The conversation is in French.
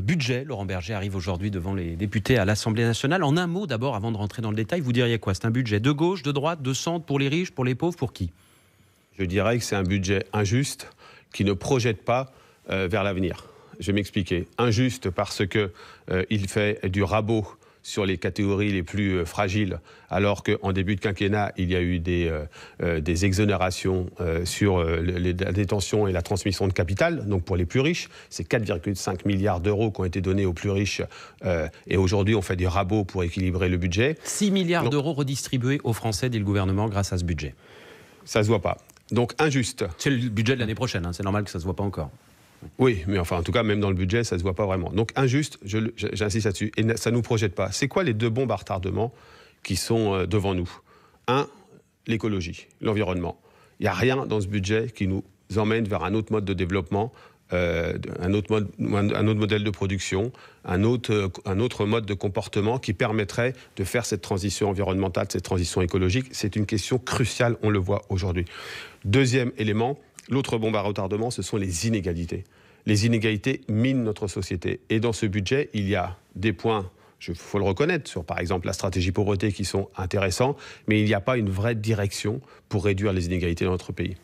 budget, Laurent Berger, arrive aujourd'hui devant les députés à l'Assemblée nationale. En un mot d'abord, avant de rentrer dans le détail, vous diriez quoi? C'est un budget de gauche, de droite, de centre, pour les riches, pour les pauvres, pour qui? Je dirais que c'est un budget injuste qui ne projette pas vers l'avenir. Je vais m'expliquer. Injuste parce qu'il fait du rabot sur les catégories les plus fragiles, alors qu'en début de quinquennat, il y a eu des exonérations sur la détention et la transmission de capital. Donc pour les plus riches, c'est 4,5 milliards d'euros qui ont été donnés aux plus riches. Et aujourd'hui, on fait des rabots pour équilibrer le budget. 6 milliards d'euros redistribués aux Français, dit le gouvernement, grâce à ce budget. Ça ne se voit pas. Donc injuste. C'est le budget de l'année prochaine, hein. C'est normal que ça ne se voit pas encore. Oui, mais enfin, en tout cas, même dans le budget, ça ne se voit pas vraiment. Donc, injuste, j'insiste là-dessus, et ça ne nous projette pas. C'est quoi les deux bombes à retardement qui sont devant nous? Un, l'écologie, l'environnement. Il n'y a rien dans ce budget qui nous emmène vers un autre mode de développement, un autre modèle de production, un autre mode de comportement qui permettrait de faire cette transition environnementale, cette transition écologique. C'est une question cruciale, on le voit aujourd'hui. Deuxième élément, l'autre bombe à retardement, ce sont les inégalités. Les inégalités minent notre société. Et dans ce budget, il y a des points, il faut le reconnaître, sur par exemple la stratégie pauvreté qui sont intéressants, mais il n'y a pas une vraie direction pour réduire les inégalités dans notre pays.